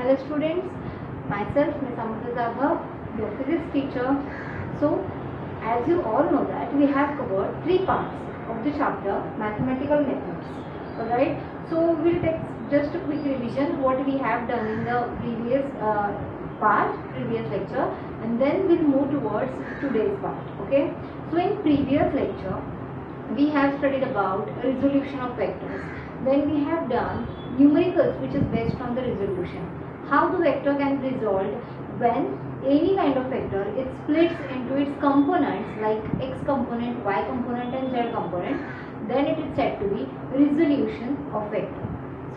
Hello students, myself Ms. Amrita Jadhav, your physics teacher. So as you all know that we have covered 3 parts of the chapter mathematical methods. Alright, so we'll take just a quick revision what we have done in the previous previous lecture, and then we'll move towards today's part. Okay, so in previous lecture we have studied about resolution of vectors. Then we have done numericals, which is based on the resolution. How the vector can be resolved when any kind of vector it splits into its components like x component, y component and z component, then it is said to be resolution of vector.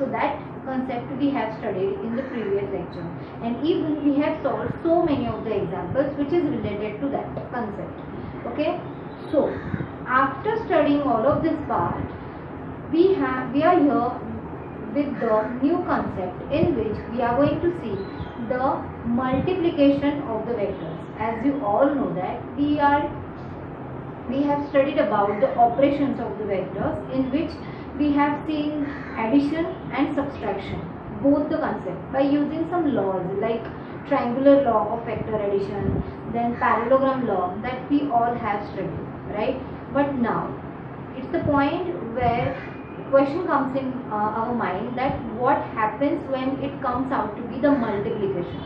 So that concept we have studied in the previous lecture, and even we have solved so many of the examples which is related to that concept. Okay, so after studying all of this part, we are here with the new concept in which we are going to see the multiplication of the vectors. As you all know that we have studied about the operations of the vectors, in which we have seen addition and subtraction, both the concept, by using some laws like triangular law of vector addition, then parallelogram law that we all have studied, right? But now it's the point where question comes in our mind that what happens when it comes out to be the multiplication.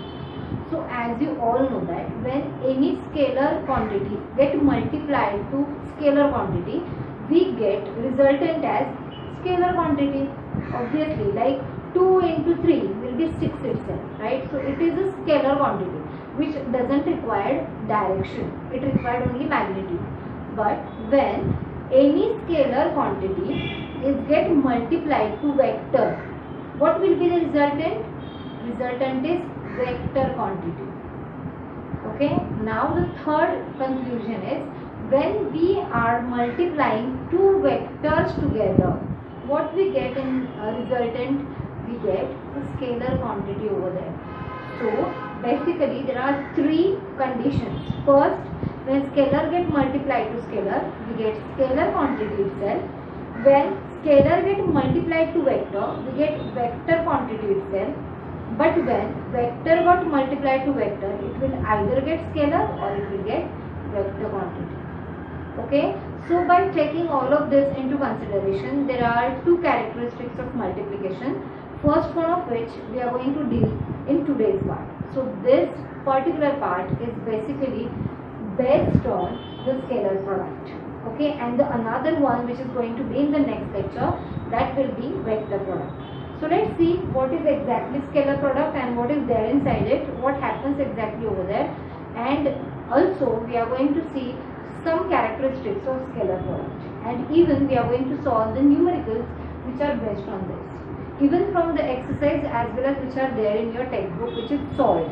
So as you all know that when any scalar quantity get multiplied to scalar quantity, we get resultant as scalar quantity. Obviously, like 2 into 3 will be 6 itself, right? So it is a scalar quantity which doesn't require direction, it required only magnitude. But when any scalar quantity is get multiplied to vector, what will be the resultant? Resultant is vector quantity. Okay, now the third conclusion is when we are multiplying two vectors together, what we get in resultant? We get a scalar quantity over there. So basically there are 3 conditions. First, when scalar get multiplied to scalar, we get scalar quantity itself. When scalar get multiplied to vector, we get vector quantity itself. But when vector got multiplied to vector, it will either get scalar or it will get vector quantity. Okay, so by taking all of this into consideration, there are 2 characteristics of multiplication. First one of which we are going to deal in today's part. So this particular part is basically based on the scalar product. Okay, and the another one which is going to be in the next lecture, that will be vector product. So let's see what is exactly scalar product and what is there inside it, what happens exactly over there, and also we are going to see some characteristics of scalar product, and even we are going to solve the numericals which are based on this, even from the exercise as well as which are there in your textbook which is solved.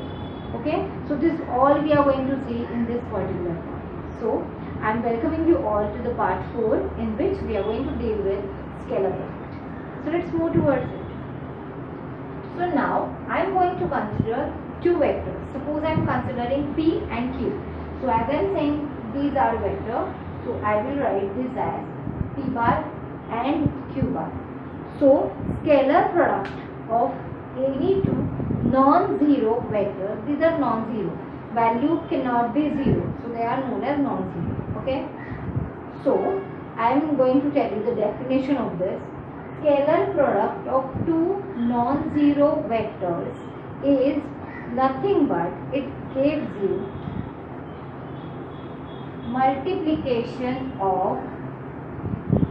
Okay, so this all we are going to see in this particular part. So I am welcoming you all to the part 4 in which we are going to deal with scalar product. So let's move towards it. So now I am going to consider 2 vectors. Suppose I am considering P and Q. So as I am saying these are vectors, so I will write this as P bar and Q bar. So scalar product of any 2 non-zero vectors, these are non-zero, value cannot be 0, so they are known as non-zero. Okay, so I am going to tell you the definition of this. Scalar product of 2 non-zero vectors is nothing but it gives you multiplication of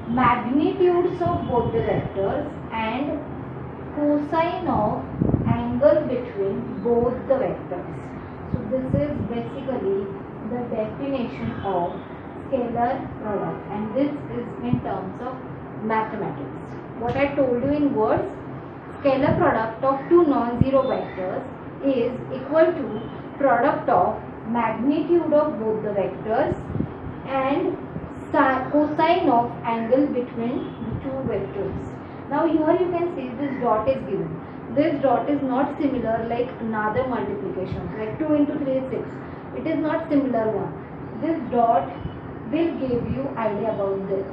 magnitudes of both the vectors and cosine of angle between both the vectors. So this is basically the definition of scalar product, and this is in terms of mathematics. What I told you in words, scalar product of 2 non-zero vectors is equal to product of magnitude of both the vectors and cosine of angle between the 2 vectors. Now here you can see this dot is given. This dot is not similar like another multiplication, like 2 into 3 is 6. It is not similar one. This dot will give you idea about this.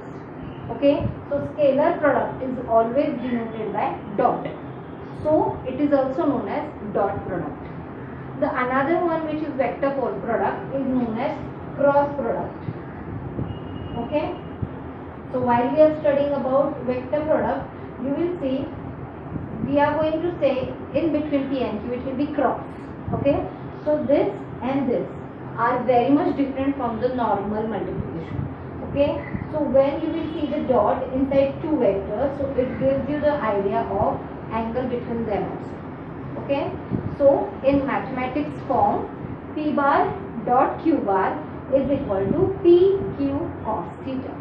Okay, so scalar product is always denoted by dot. So it is also known as dot product. The another one which is vector product is known as cross product. Okay. So while we are studying about vector product, you will see we are going to say in between P and Q it will be cross. Okay. So this and this are very much different from the normal multiplication. Okay. So when you will see the dot inside two vectors, so it gives you the idea of angle between them also. Okay. So in mathematics form, P bar dot Q bar is equal to PQ cos theta.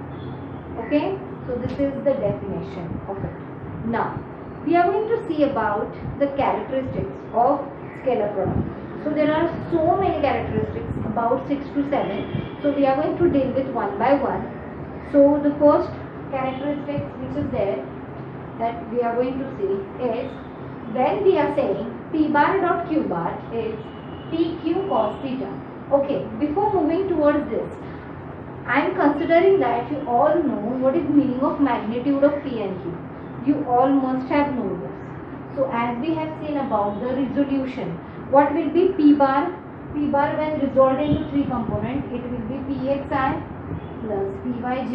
Okay. So this is the definition of it. Now we are going to see about the characteristics of scalar product. So there are so many characteristics, about 6 to 7. So we are going to deal with one by one. So the first characteristic which is there that we are going to see is when we are saying P bar dot Q bar is PQ cos theta. Okay, before moving towards this, I am considering that you all know what is meaning of magnitude of P and Q. You all must have known this. So as we have seen about the resolution, what will be P bar? P bar when resolved into three components, it will be Pxi plus Pyj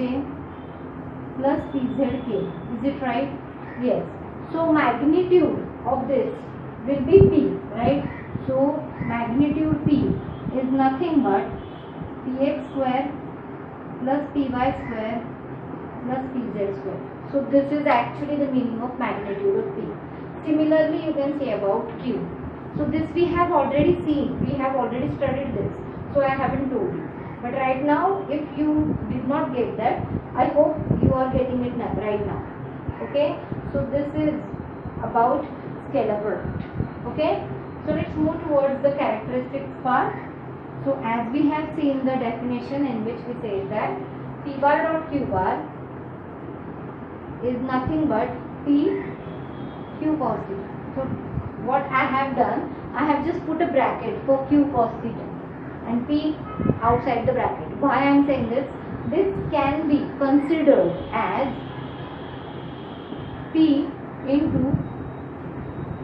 plus Pzk. Is it right? Yes. So magnitude of this will be P, right? So magnitude P is nothing but Px square plus Py square plus Pz square. So this is actually the meaning of magnitude of P. Similarly, you can say about Q. So this we have already seen, we have already studied this. So I haven't told you. But right now, if you did not get that, I hope you are getting it now, right now. Okay. So this is about scalar product. Okay. So let's move towards the characteristics part. So as we have seen the definition in which we say that P bar dot Q bar is nothing but P Q cos theta. So what I have done, I have just put a bracket for Q cos theta and P outside the bracket. Why I am saying this? This can be considered as P into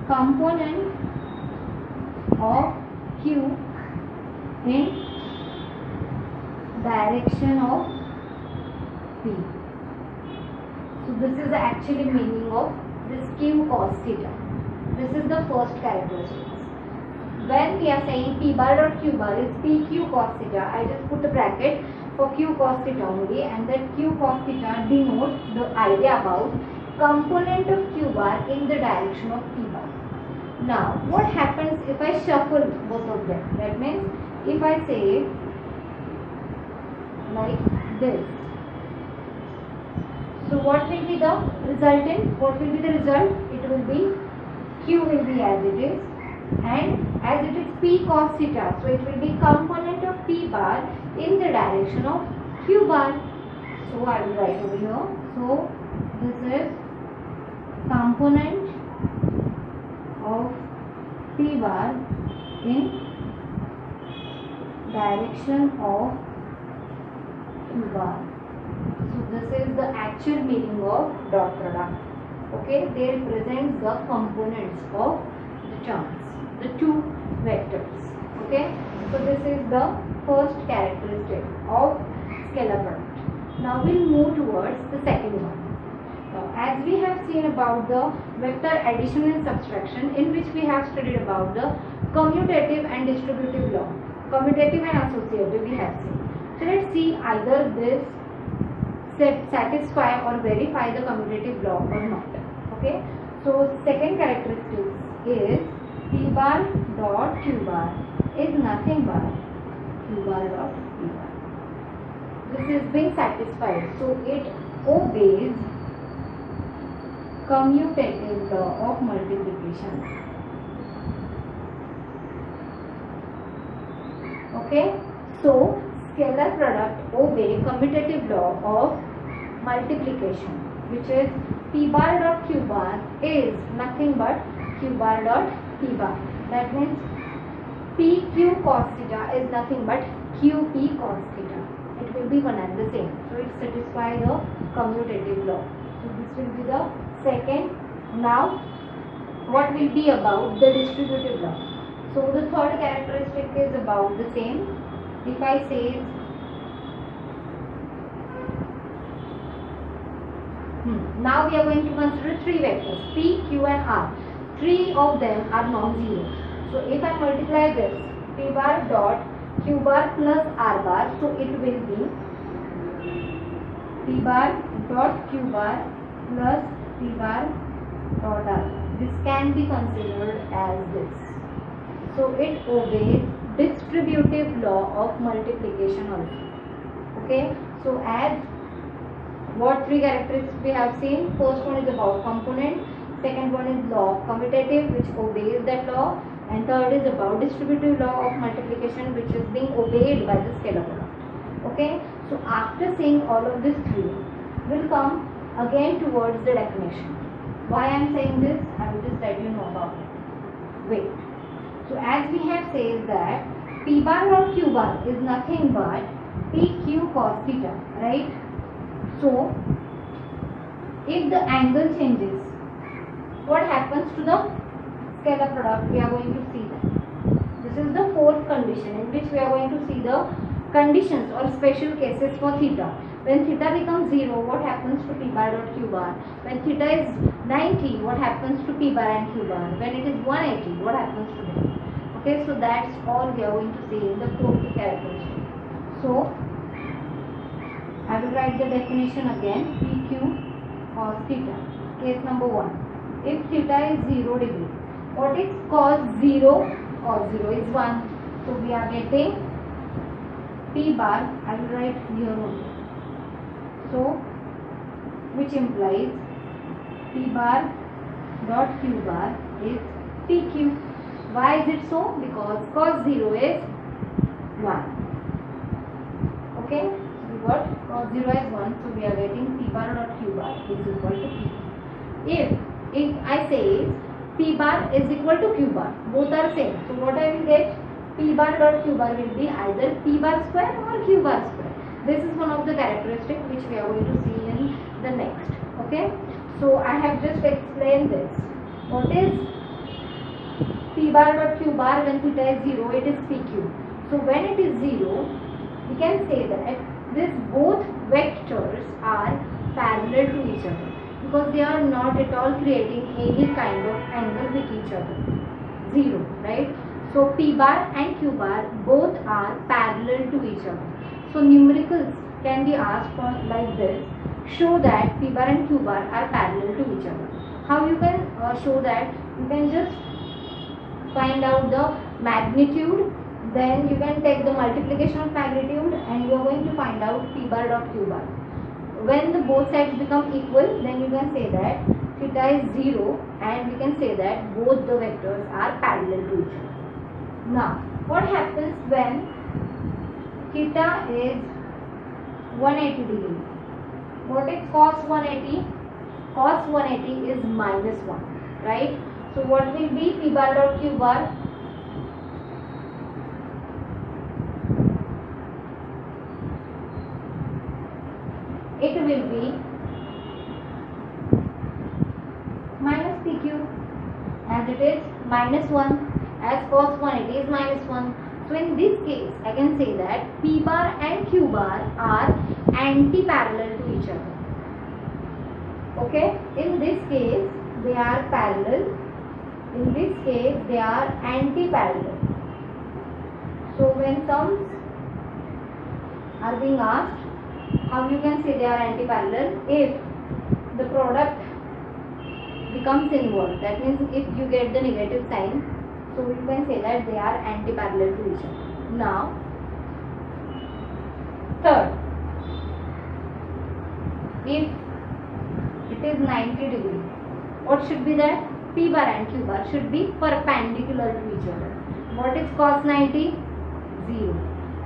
component of Q in direction of P. So this is the actually meaning of this Q cos theta. This is the first characteristic. When we are saying P bar dot Q bar is PQ cos theta, I just put the bracket for Q cos theta only, and that Q cos theta denotes the idea about component of Q bar in the direction of P bar. Now what happens if I shuffle both of them? That means if I say like this, so what will be the resultant? What will be the result? It will be Q will be as it is, and as it is P cos theta, so it will be component of P bar in the direction of Q bar. So I will write over here. So this is component of P bar in direction of Q bar. So this is the actual meaning of dot product. Okay, they represent the components of the terms, the two vectors. Okay, so this is the first characteristic of scalar product. Now we'll move towards the second one. Now, as we have seen about the vector addition and subtraction, in which we have studied about the commutative and distributive law, commutative and associative we have seen. So let's see either this satisfy or verify the commutative law or not. Okay, so second characteristic is P bar dot Q bar is nothing but Q bar dot P bar. This is being satisfied, so it obeys commutative law of multiplication. Okay, so scalar product obey commutative law of multiplication, which is P bar dot Q bar is nothing but Q bar dot P bar. That means PQ cos theta is nothing but QP cos theta. It will be one and the same. So it satisfies the commutative law. So this will be the second. Now what will be about the distributive law. So the third characteristic is about the same. If I say now we are going to consider three vectors P, Q and R. Three of them are non-zero. So if I multiply this P bar dot Q bar plus R bar, so it will be P bar dot Q bar plus P bar dot R. This can be considered as this. So it obeys distributive law of multiplication also. Okay. So as what three characteristics we have seen? First one is about component. Second one is law of commutative, which obeys that law. And third is about distributive law of multiplication, which is being obeyed by the scalar product. Okay. So after seeing all of these three, we'll come again towards the definition. Why I am saying this? I will just let you know about it. Wait. So as we have said that P bar or Q bar is nothing but PQ cos theta, right? So if the angle changes, what happens to the scalar product? We are going to see that. This is the fourth condition in which we are going to see the conditions or special cases for theta. When theta becomes 0, what happens to P bar dot Q bar? When theta is 90, what happens to P bar and Q bar? When it is 180, what happens to them? Okay, so that's all we are going to see in the fourth characteristic. So I will write the definition again. PQ cos theta. Case number 1. If theta is 0 degree, what is cos 0? Cos 0 is 1. So we are getting P bar. I will write here only. So which implies P bar dot Q bar is PQ. Why is it so? Because cos 0 is 1. Okay. What? Cos 0 is 1, so we are getting P bar dot Q bar is equal to P. If I say P bar is equal to Q bar, both are same. So what I will get? P bar dot Q bar will be either P bar square or Q bar square. This is one of the characteristics which we are going to see in the next. Okay. So I have just explained this. What is P bar dot Q bar when theta is 0? It is PQ. So when it is 0, we can say that these both vectors are parallel to each other because they are not at all creating any kind of angle with each other. 0, right? So P bar and Q bar both are parallel to each other. So numericals can be asked for like this. Show that P bar and Q bar are parallel to each other. How you can show that? You can just find out the magnitude. Then you can take the multiplication of magnitude and you are going to find out P bar dot Q bar. When the both sides become equal, then you can say that theta is 0 and we can say that both the vectors are parallel to each other. Now, what happens when theta is 180 degree? What is cos 180? Cos 180 is minus 1, right? So what will be P bar dot Q bar? It will be minus PQ as it is minus 1 as cos 180 is minus 1. So in this case I can say that P bar and Q bar are anti-parallel to each other. Okay, in this case they are parallel, in this case they are anti-parallel. So when sums are being asked, how you can say they are anti-parallel? If the product becomes inverse, that means if you get the negative sign, so you can say that they are anti-parallel to each other. Now, third, if it is 90 degree, what should be that? P bar and Q bar should be perpendicular to each other. What is cos 90? 0.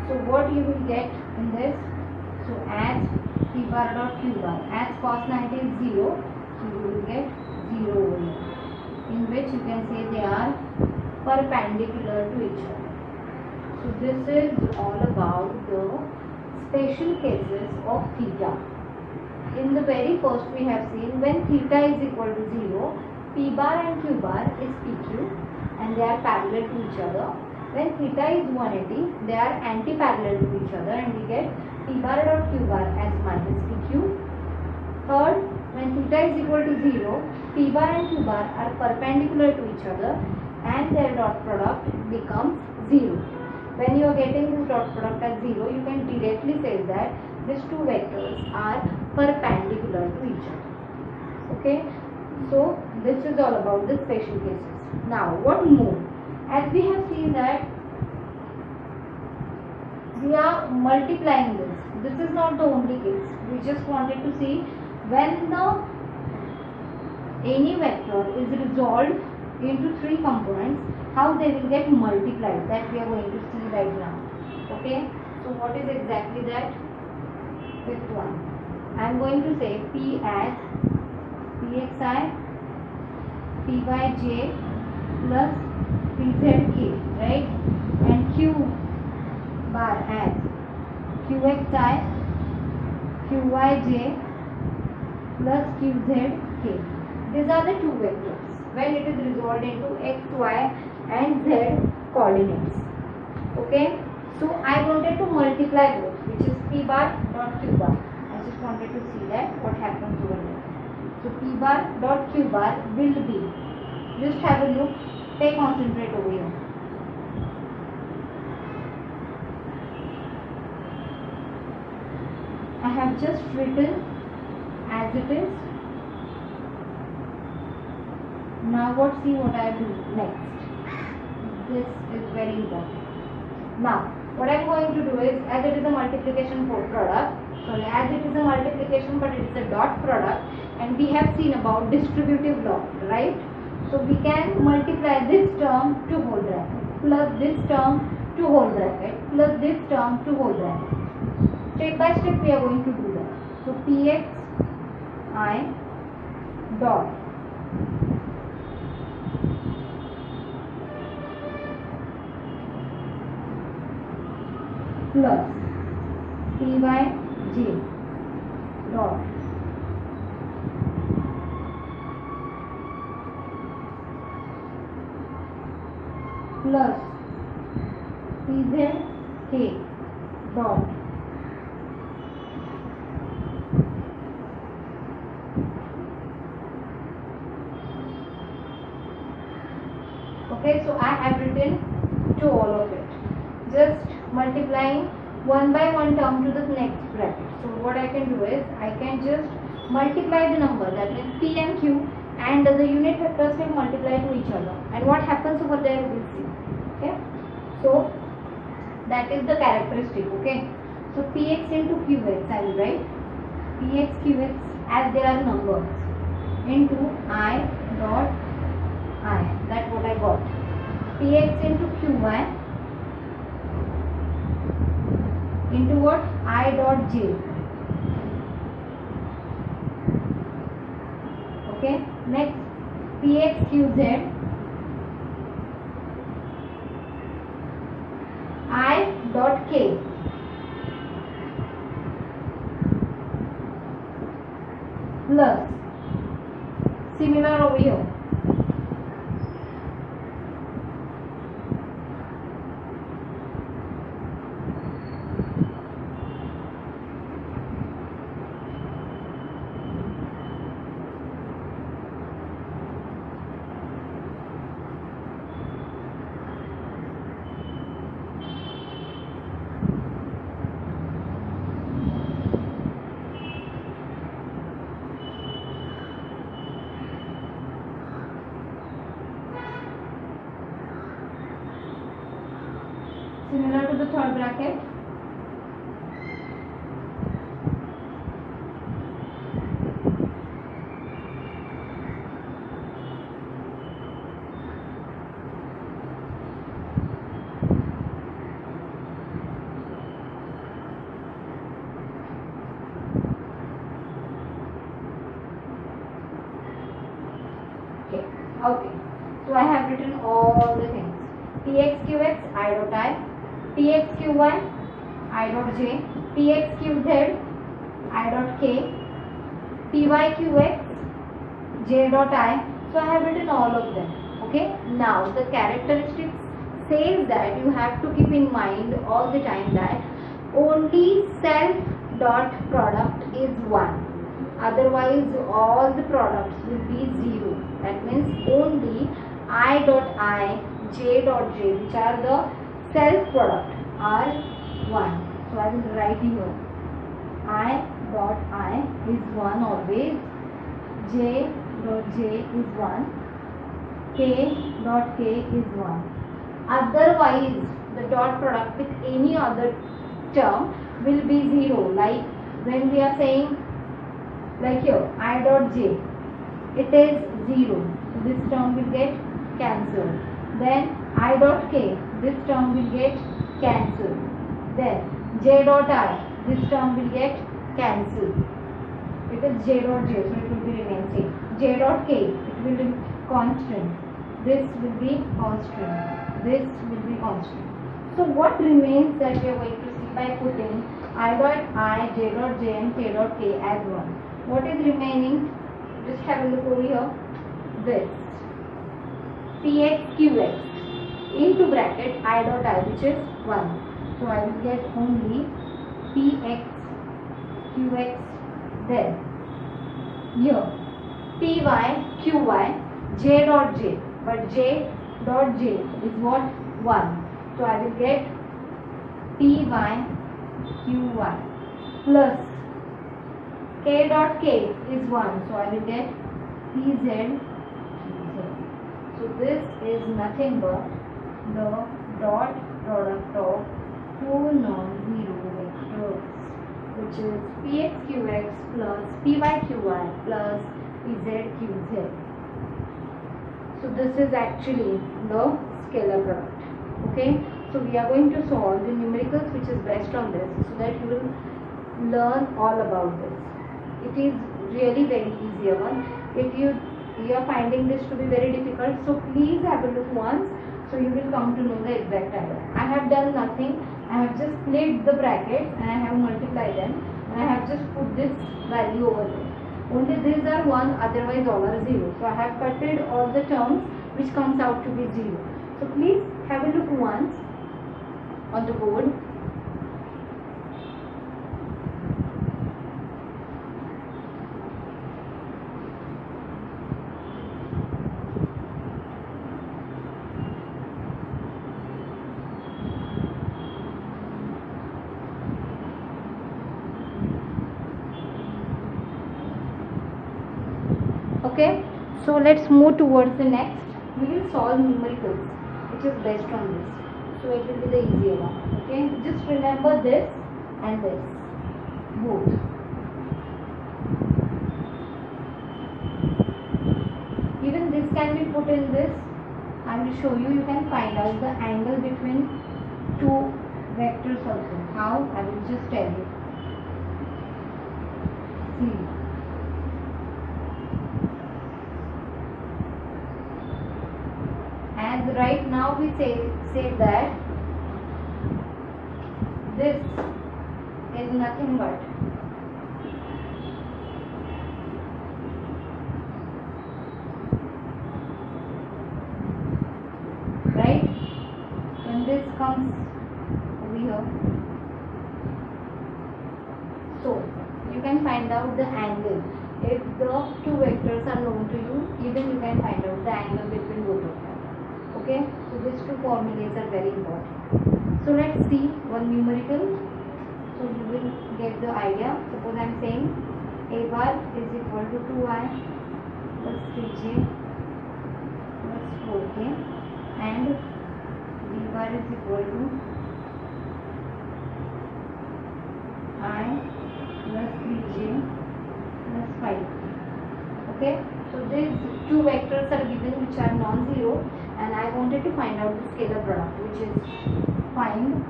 So what you will get in this? So as P bar dot Q bar, as cos 90 is 0, so you will get 0 over here, in which you can say they are perpendicular to each other. So this is all about the special cases of theta. In the very first we have seen when theta is equal to 0, P bar and Q bar is PQ and they are parallel to each other. When theta is 180, they are anti-parallel to each other and we get P bar dot Q bar as minus PQ. Third, when theta is equal to 0, P bar and Q bar are perpendicular to each other and their dot product becomes 0. When you are getting this dot product as 0, you can directly say that these two vectors are perpendicular to each other. Okay, so this is all about the special cases. Now what more? As we have seen that we are multiplying this. This is not the only case. We just wanted to see when any vector is resolved into three components, how they will get multiplied. That we are going to see right now. Okay. So what is exactly that? Fifth one. I am going to say P as Pxi Pyj plus Pzk, right? And Q bar as Qxi Qyj plus Qzk. These are the two vectors when it is resolved into x, y and z coordinates. Okay. So I wanted to multiply both, which is P bar dot Q bar. I just wanted to see that what happens over there. So P bar dot Q bar will be, just have a look, take concentrate over here. I have just written as it is. Now see what I do next. This is very important. Now what I am going to do is, as it is a multiplication product, as it is a multiplication but it is a dot product, and we have seen about distributive law, right? So we can multiply this term to whole bracket plus this term to whole bracket plus this term to whole bracket. Step by step we are going to do that. So Pxi dot plus Pyj dot plus Pzk dot okay. So I have written to all of it, just multiplying one by one term to the next bracket. So what I can do is, I can just multiply the number, that means P and Q, and the unit vectors can multiply to each other, and what happens over there we will see. Okay, so that is the characteristic. Okay, so Px into Qx I will write Px Qx as they are numbers into I dot I. That's what I got. Px into Qy into what? I dot j. Okay, next Px Qz I dot k. Plus similar over here. Similar to the third bracket. Okay. So I have written all the things. Px Qx I dot I, Px Qy I dot j, Px Qz I dot k, Py Qx j dot I. So I have written all of them. Okay. Now the characteristics says that you have to keep in mind all the time that only self dot product is 1. Otherwise all the products will be 0. That means only I dot I, j dot j, which are the self product, are 1. So I will write here I dot I is 1 always, j dot j is 1, k dot k is 1. Otherwise the dot product with any other term will be 0. Like when we are saying, like here I dot j, it is 0, so this term will get cancelled. Then I dot k, this term will get cancelled. Then j dot I, this term will get cancelled. It is j dot j, so it will be remain same. J dot k, it will be constant. This will be constant. This will be constant. So what remains that we are going to see by putting I dot I, j dot j and k dot k as 1. What is remaining? Just have a look over here. This px qx into bracket I dot I, which is 1. So I will get only px qx. Then here py qy, j dot j, but j dot j is what? 1. So I will get py qy plus k dot k is 1. So I will get pz qz. So this is nothing but the dot product of two non-zero vectors, which is px qx plus py qy plus pz qz. So this is actually the scalar product. Okay. So we are going to solve the numericals which is based on this, so that you will learn all about this. It is really very easier one. If you are finding this to be very difficult, so please have a look once, so you will come to know the exact idea. I have done nothing. I have just split the brackets and I have multiplied them, and I have just put this value over there. Only these are 1, otherwise all are 0. So I have cutted all the terms which comes out to be 0. So please have a look once on the board. Okay, so let's move towards the next. We will solve numericals which is based on this, so it will be the easier one. Okay, just remember this and this both. Even this can be put in this. I will show you. You can find out the angle between two vectors also. How? I will just tell you. See. As right now we say that this is nothing but right. When this comes over here, so you can find out the angle. If the two vectors are known to you, even you can find out the angle between both of them. Okay, so these two formulas are very important. So let's see one numerical, so you will get the idea. Suppose I am saying a bar is equal to 2i plus 3j plus 4k, and b bar is equal to I plus 3j plus 5k. Okay, so these two vectors are given which are non-zero, and I wanted to find out the scalar product, which is find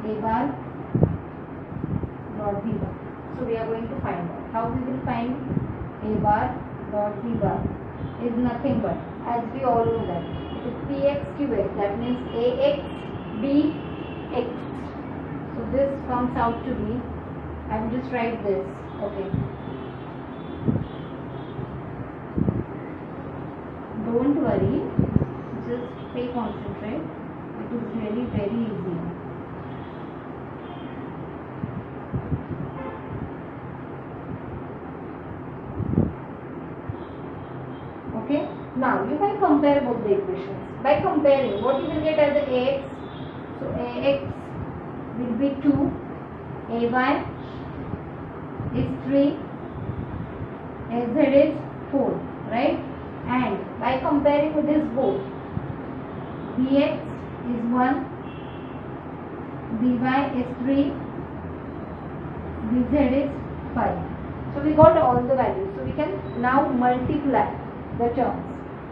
a bar dot b bar. So we are going to find out. How we will find a bar dot b bar is nothing but, as we all know that it is px qx, that means ax bx. So this comes out to be, I will just write this. Okay, don't worry, just stay concentrate. It is really very easy. Okay, now you can compare both the equations. By comparing, what you will get as ax? So ax will be 2, ay is 3, az is 4, right? And by comparing with this both, bx is 1, by is 3, bz is 5. So we got all the values. So we can now multiply the terms.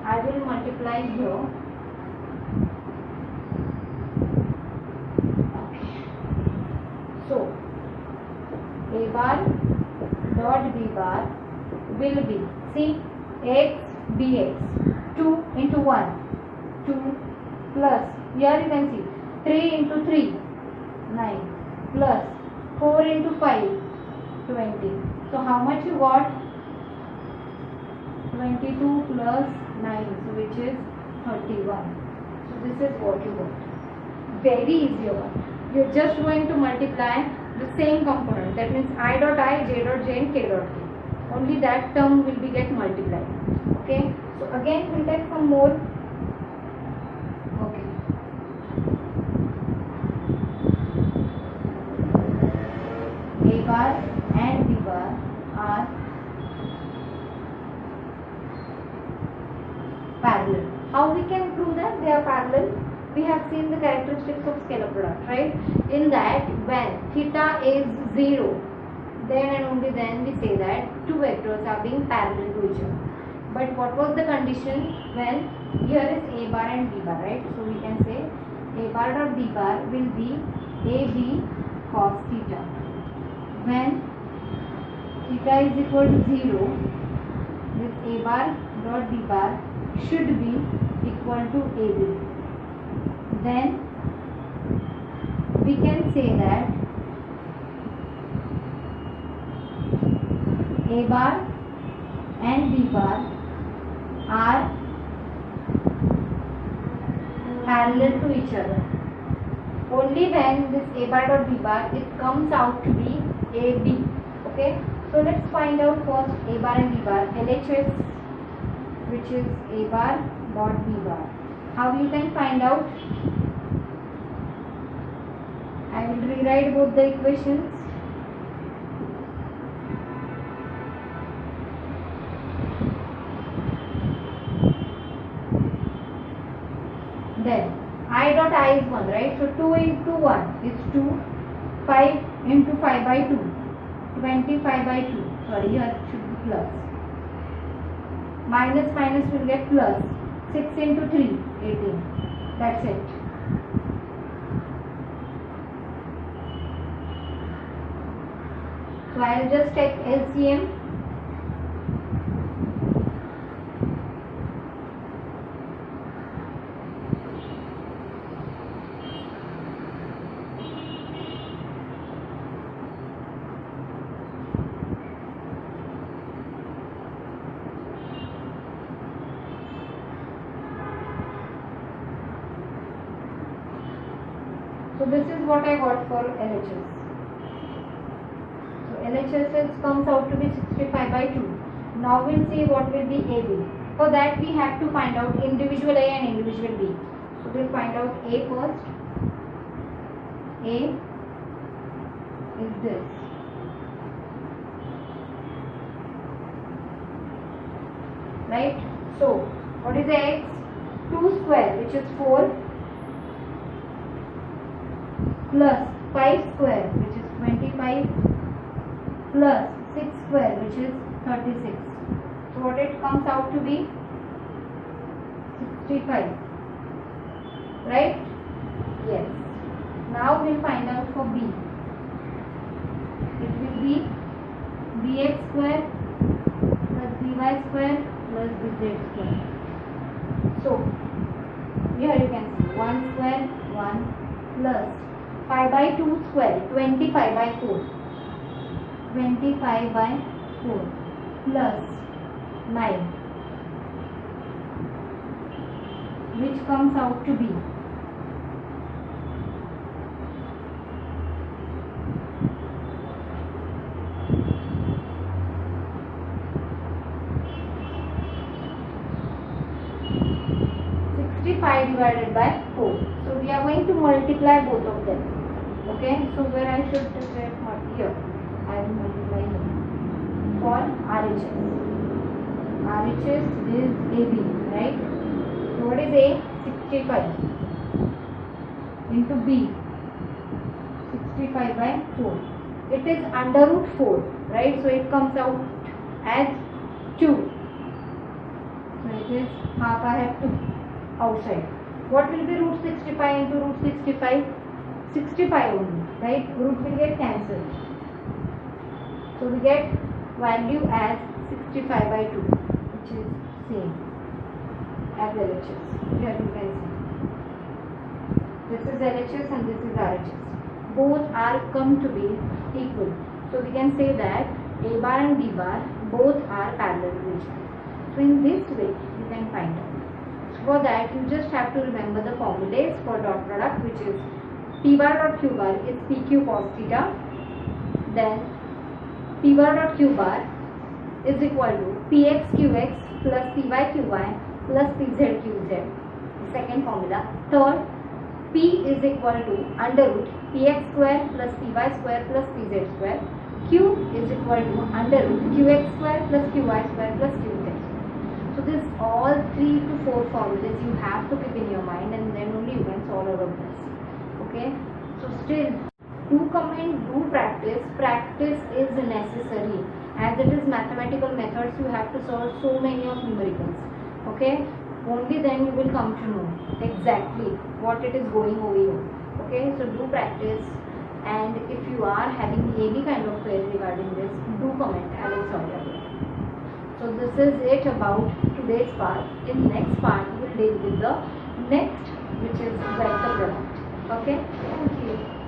I will multiply here. Okay. So a bar dot b bar will be, see, x bx, 2 into 1, 2 plus, here you can see 3 into 3, 9 plus 4 into 5, 20. So how much you got? 22 plus 9, so which is 31. So this is what you got. Very easy one. You're just going to multiply the same component. That means I dot I, j dot j and k dot k. Only that term will be get multiplied. Okay. So again we'll take some more. Okay. A bar and b bar are parallel. How we can prove that they are parallel? We have seen the characteristics of scalar product, right? In that, when theta is 0, then and only then we say that two vectors are being parallel to each other. But what was the condition when here is a bar and b bar, right? So we can say a bar dot b bar will be ab cos theta. When theta is equal to 0, this a bar dot b bar should be equal to AB. Then we can say that A bar and B bar are parallel to each other. Only when this A bar dot B bar, it comes out to be AB. Okay, so let's find out first A bar and B bar, LHS, which is a bar dot b bar. How you can find out? I will rewrite both the equations. Then I dot I is 1, right? So 2 into 1 is 2, 5 into 5 by 2, 25 by 2. Sorry, here it should be plus. Minus minus will get plus. 6 into 3, 18. That's it. So I will just take LCM. So this is what I got for LHS. So LHS comes out to be 65 by 2. Now we'll see what will be AB. For that we have to find out individual A and individual B. So we'll find out A first. A is this. Right? So what is X? 2 square, which is 4. Plus 5 square, which is 25, plus 6 square, which is 36. So what it comes out to be? 65. Right? Yes. Now we'll find out for B. It will be bx square plus by square plus bz square. So here you can see 1 square 1 plus 5 by 2 square 25 by 4 25 by 4 plus 9 which comes out to be 65 divided by 4. So we are going to multiply both of them. Okay, so where I should write here, I will multiply here. For RHS. RHS is AB, right? So what is A? 65 into B. 65 by 4. It is under root 4, right? So it comes out as 2. So it is half I have to outside. What will be root 65 into root 65? 65 only, right? Root will get cancelled. So we get value as 65 by 2, which is same as LHS. Here you can see. This is LHS and this is RHS. Both are come to be equal. So we can say that A bar and B bar both are parallel to each other. So in this way you can find out. For that, you just have to remember the formulas for dot product, which is P bar dot Q bar is PQ cos theta. Then P bar dot Q bar is equal to PX QX plus PY QY plus PZ QZ. The second formula. Third, P is equal to under root PX square plus PY square plus PZ square. Q is equal to under root QX square plus QY square plus QZ. So this all 3 to 4 formulas you have to keep in your mind, and then only you can solve all of this. Okay. So still, do comment, do practice. Practice is necessary, as it is mathematical methods. You have to solve so many of numericals. Okay. Only then you will come to know exactly what it is going over here. Okay. So do practice, and if you are having any kind of query regarding this, do comment. I will solve it. So this is it about today's part. In next part we will deal with the next, which is vector product. Okay, thank you.